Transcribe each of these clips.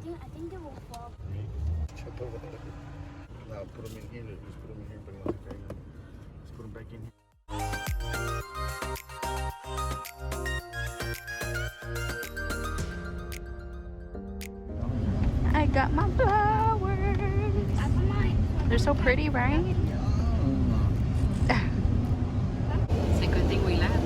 think they will fall. No, put them in here. Just put them in here. Let's put them back in here. I got my flowers. They're so pretty, right? It's a good thing we left.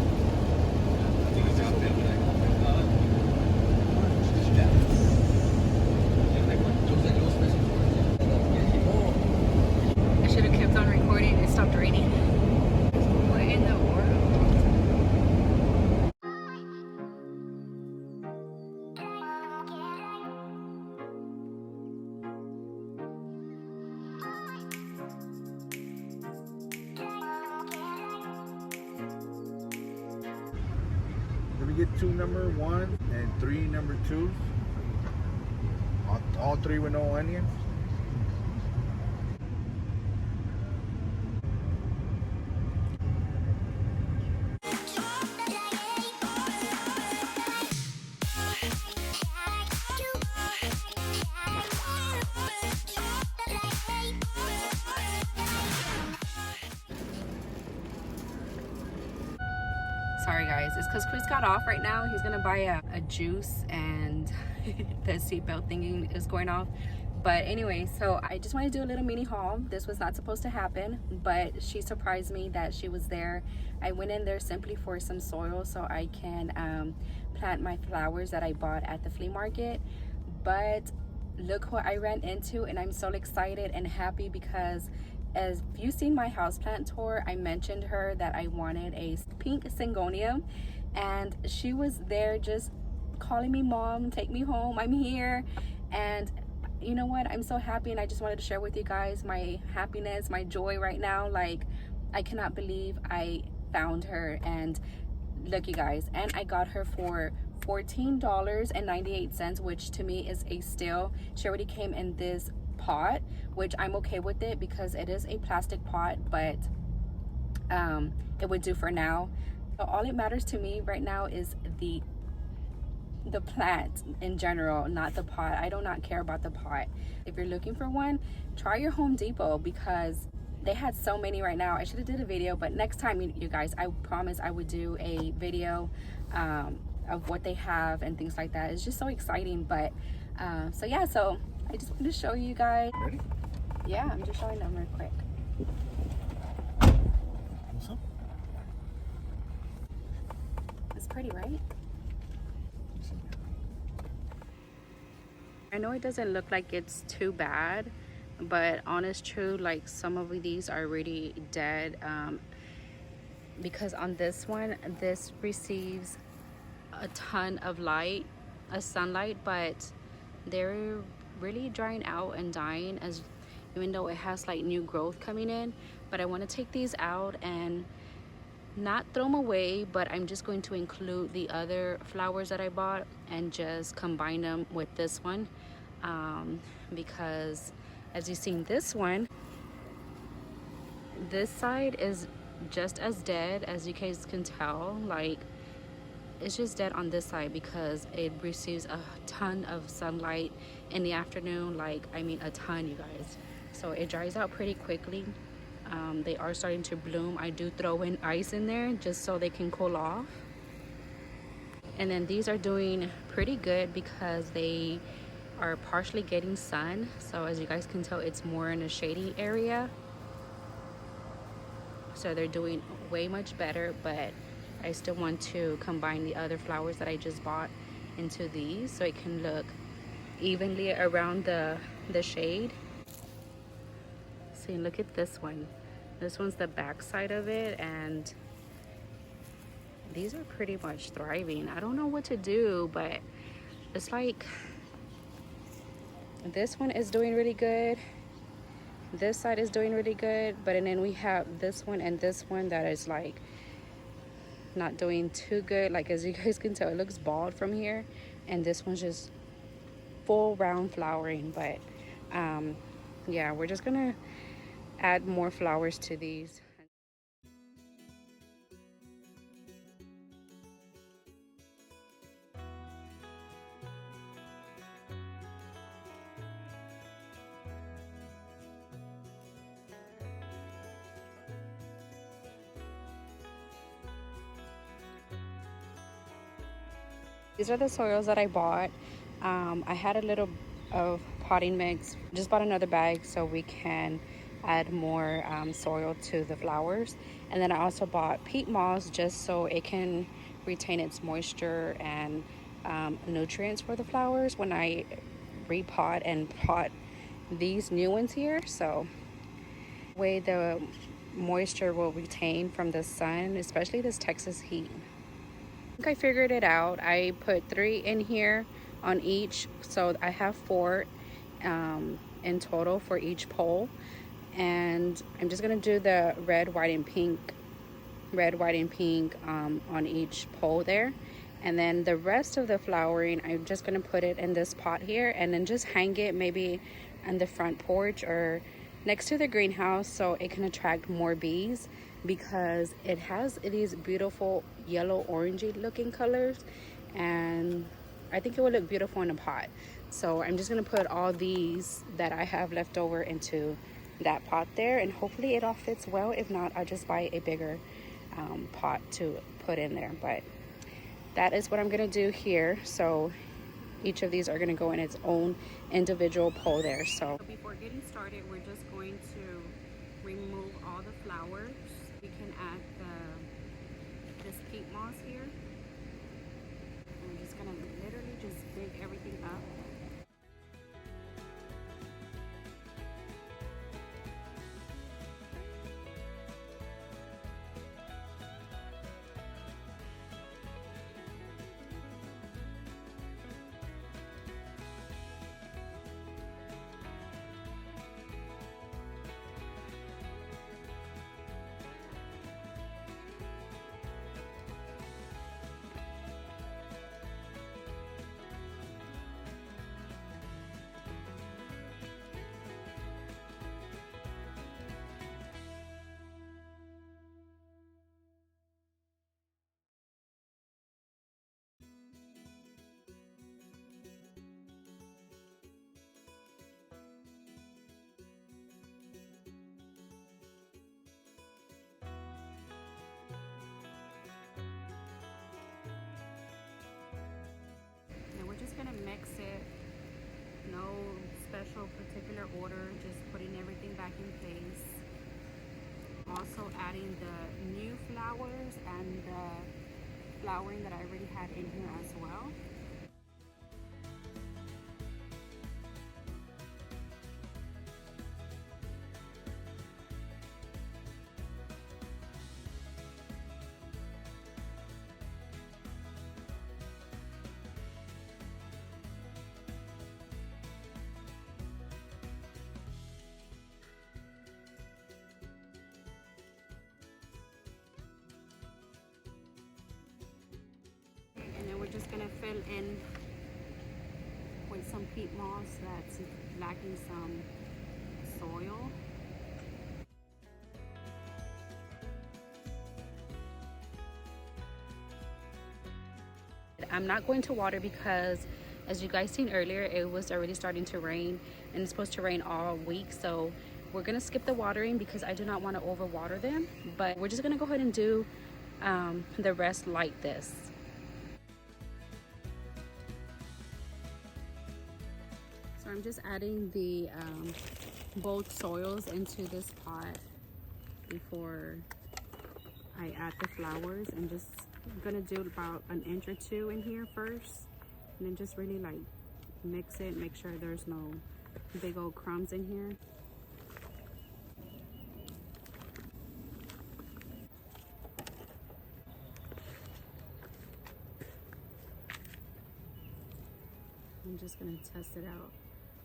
I should have kept on recording. It stopped raining. What in the world? Let me get 2 number 1 and 3 number 2s. All 3 with no onions. Sorry guys, it's because Chris got off right now. He's gonna buy a juice and the seatbelt thingy is going off. But anyway, so I just want to do a little mini haul. This was not supposed to happen, but she surprised me that she was there. I went in there simply for some soil so I can plant my flowers that I bought at the flea market. But look what I ran into, and I'm so excited and happy because as you've seen my houseplant tour, I mentioned her that I wanted a pink syngonium, and she was there just calling me, "Mom, take me home, I'm here." And you know what, I'm so happy, and I just wanted to share with you guys my happiness, my joy right now. Like, I cannot believe I found her. And look you guys, and I got her for $14.98, which to me is a steal. She already came in this pot, which I'm okay with it because it is a plastic pot, but it would do for now. So all it matters to me right now is the plant in general, not the pot. I do not care about the pot. If you're looking for one, try your Home Depot because they had so many right now. I should have did a video, but next time, you guys, I promise I would do a video of what they have and things like that. It's just so exciting. But so yeah, so I just wanted to show you guys. Ready? Yeah, I'm just showing them real quick. What's up? It's pretty, right? I know it doesn't look like it's too bad, but honest truth, like some of these are really dead, because on this one, this receives a ton of light, sunlight, but they're really drying out and dying, as even though it has like new growth coming in. But I want to take these out and not throw them away, but I'm just going to include the other flowers that I bought and just combine them with this one, because as you've seen, this one, this side is just as dead as you guys can tell. Like, it's just dead on this side because it receives a ton of sunlight in the afternoon. Like, I mean a ton, you guys. So it dries out pretty quickly. They are starting to bloom. I do throw in ice in there just so they can cool off. And then these are doing pretty good because they are partially getting sun. So as you guys can tell, it's more in a shady area. So they're doing way much better, but I still want to combine the other flowers that I just bought into these so it can look evenly around the shade. See, look at this one. This one's the back side of it, and these are pretty much thriving. I don't know what to do, but it's like this one is doing really good. This side is doing really good, but and then we have this one and this one that is like not doing too good. Like, as you guys can tell, it looks bald from here, and this one's just full round flowering. But yeah, we're just gonna add more flowers to these. These are the soils that I bought. I had a little of potting mix. Just bought another bag so we can add more soil to the flowers. And then I also bought peat moss just so it can retain its moisture and nutrients for the flowers when I repot and pot these new ones here. So way the moisture will retain from the sun, especially this Texas heat. I think I figured it out. I put 3 in here on each, so I have 4 in total for each pole. And I'm just gonna do the red, white, and pink on each pole there. And then the rest of the flowering, I'm just gonna put it in this pot here and then just hang it maybe on the front porch or next to the greenhouse so it can attract more bees, because it has these beautiful yellow orangey looking colors, and I think it would look beautiful in a pot. So I'm just gonna put all these that I have left over into that pot there, and hopefully it all fits well. If not, I'll just buy a bigger pot to put in there. But that is what I'm gonna do here. So each of these are gonna go in its own individual pole there. So before getting started, we're just going to remove all the flowers. We can add this peat moss here. And we're just gonna literally just dig everything up. Gonna mix it, no special particular order, just putting everything back in place. Also adding the new flowers and the flowering that I already had in here as well. We're just gonna fill in with some peat moss that's lacking some soil. I'm not going to water because, as you guys seen earlier, it was already starting to rain and it's supposed to rain all week. So we're gonna skip the watering because I do not want to overwater them, but we're just gonna go ahead and do the rest like this. So I'm just adding the both soils into this pot before I add the flowers, and just gonna do about an inch or 2 in here first, and then just really like mix it, make sure there's no big old crumbs in here. I'm just gonna test it out.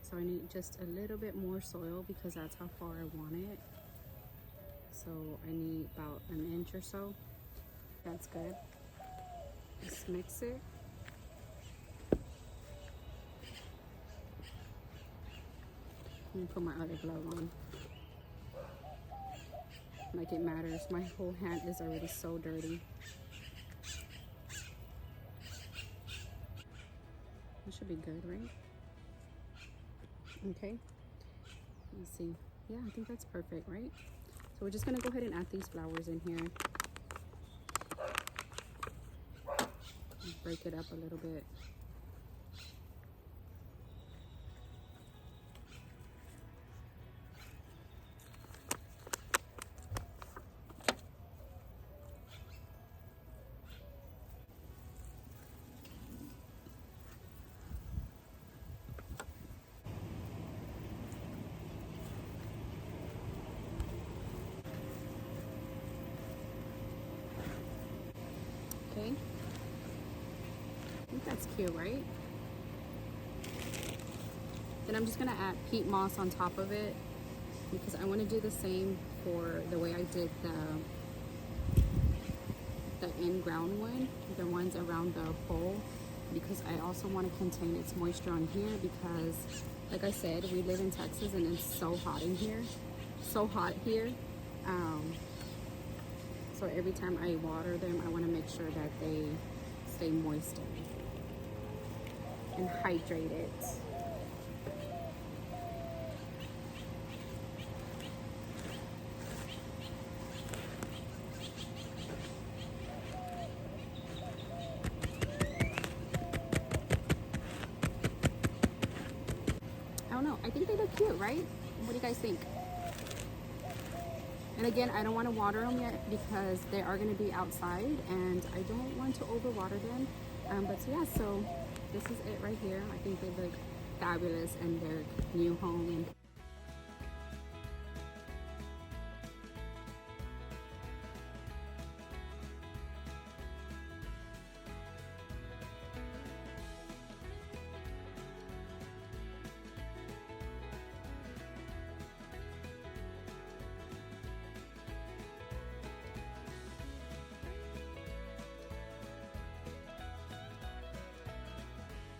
So I need just a little bit more soil because that's how far I want it. So I need about an inch or so. That's good. Just mix it. Let me put my other glove on. Like it matters. My whole hand is already so dirty. That should be good, right? Okay, let's see. Yeah, I think that's perfect, right? So we're just gonna go ahead and add these flowers in here. break it up a little bit. Okay, I think that's cute, right? Then I'm just gonna add peat moss on top of it because I want to do the same for the way I did the in-ground one, the ones around the pole, because I also want to contain its moisture on here because, like I said, we live in Texas and it's so hot in here, so hot here. So every time I water them, I want to make sure that they stay moist and hydrated. I don't know, I think they look cute, right? What do you guys think? And again, I don't want to water them yet because they are going to be outside and I don't want to overwater them. But so yeah, so this is it right here. I think they look fabulous in their new home. And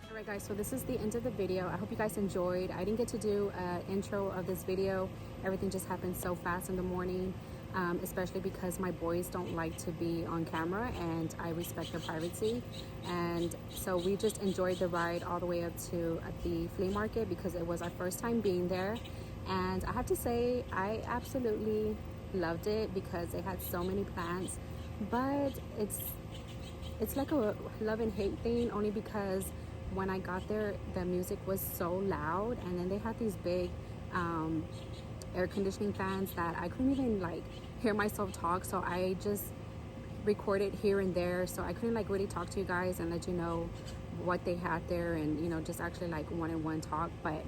alright guys, so this is the end of the video. I hope you guys enjoyed. I didn't get to do an intro of this video. Everything just happened so fast in the morning, especially because my boys don't like to be on camera and I respect their privacy. And so we just enjoyed the ride all the way up to the flea market because it was our first time being there. And I have to say, I absolutely loved it because they had so many plants, but it's like a love and hate thing, only because when I got there, the music was so loud, and then they had these big air conditioning fans that I couldn't even like hear myself talk. So I just recorded here and there, so I couldn't like really talk to you guys and let you know what they had there, and you know, just actually like one-on-one talk. But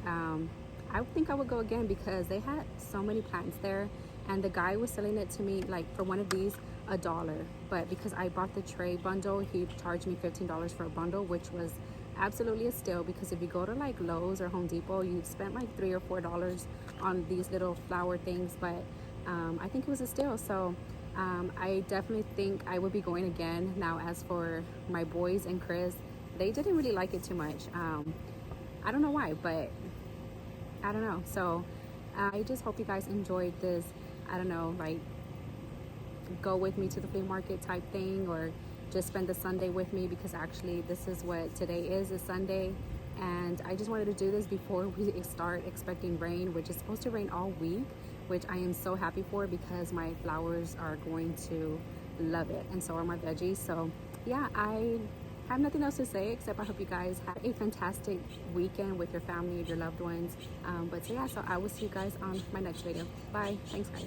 I think I would go again because they had so many plants there, and the guy was selling it to me like for one of these $1, but because I bought the tray bundle, he charged me $15 for a bundle, which was absolutely a steal, because if you go to like Lowe's or Home Depot, you spent like $3 or $4 on these little flower things. But I think it was a steal. So I definitely think I would be going again. Now, as for my boys and Chris, they didn't really like it too much. I don't know why, but I don't know. So I just hope you guys enjoyed this, I don't know, like go with me to the flea market type thing, or just spend the Sunday with me, because actually this is what today is Sunday. And I just wanted to do this before we start expecting rain, which is supposed to rain all week, which I am so happy for because my flowers are going to love it, and so are my veggies. So yeah, I have nothing else to say except I hope you guys had a fantastic weekend with your family, your loved ones. But so yeah, so I will see you guys on my next video. Bye. Thanks guys.